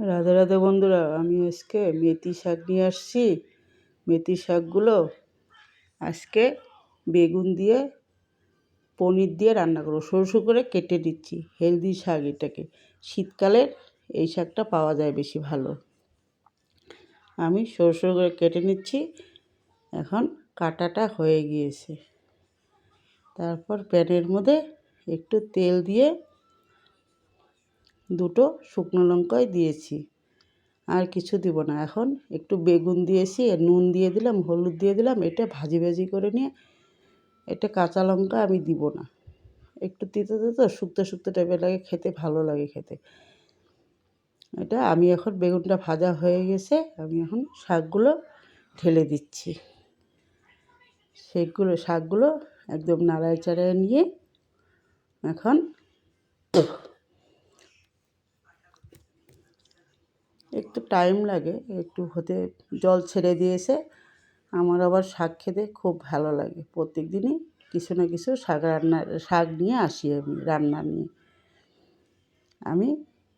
রাধে রাধে বন্ধুরা, আমি আজকে মেথি শাক নিয়ে আসছি। মেথি শাকগুলো আজকে বেগুন দিয়ে পনির দিয়ে রান্না করবো। সরু সরু করে কেটে দিচ্ছি। হেলদি শাক, এটাকে শীতকালের এই শাকটা পাওয়া যায় বেশি ভালো। আমি সরু সরু করে কেটে নিচ্ছি। এখন কাটাটা হয়ে গিয়েছে। তারপর প্যানের মধ্যে একটু তেল দিয়ে দুটো শুকনো লঙ্কায় দিয়েছি, আর কিছু দিব না। এখন একটু বেগুন দিয়েছি, নুন দিয়ে দিলাম, হলুদ দিয়ে দিলাম। এটা ভাজি ভাজি করে নিয়ে, এটা কাঁচা লঙ্কা আমি দিব না। একটু তিতো তিতো শুক্তো শুক্তো টাইপের লাগে, খেতে ভালো লাগে খেতে। এটা আমি এখন বেগুনটা ভাজা হয়ে গেছে, আমি এখন শাকগুলো ঢেলে দিচ্ছি। শাকগুলো একদম নাড়ায় চাড়ায় নিয়ে এখন একটু টাইম লাগে, একটু হতে জল ছেড়ে দিয়েছে। আমার আবার শাক খেতে খুব ভালো লাগে। প্রত্যেক দিনই কিছু না কিছু শাক নিয়ে আসি আমি রান্না নিয়ে। আমি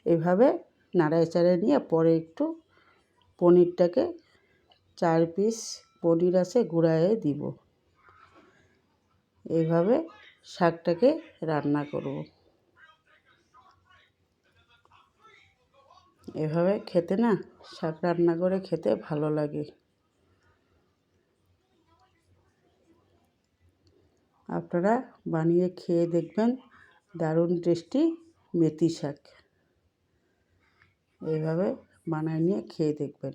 এভাবে নাড়ায় চাড়ায় নিয়ে পরে একটু পনিরটাকে 4 পিস পনির আছে গুঁড়ায়ে দিব। এইভাবে শাকটাকে রান্না করব। এভাবে খেতে না, শাক রান্না করে খেতে ভালো লাগে। আপনারা বানিয়ে খেয়ে দেখবেন, দারুণ টেস্টি মেথি শাক। এইভাবে বানিয়ে নিয়ে খেয়ে দেখবেন।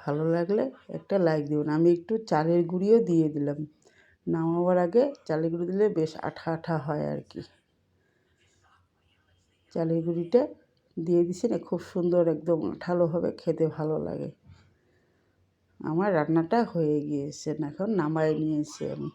ভালো লাগলে একটা লাইক দেবেন। আমি একটু চালের গুঁড়িও দিয়ে দিলাম। নামাবার আগে চালের গুঁড়ি দিলে বেশ আঠা আঠা হয় আর কি। চালের গুঁড়িটা দিয়ে দিছি না, খুব সুন্দর একদম আঠালো হবে, খেতে ভালো লাগে। আমার রান্নাটা হয়ে গিয়েছে, এখন নামায় নিয়েছি আমি।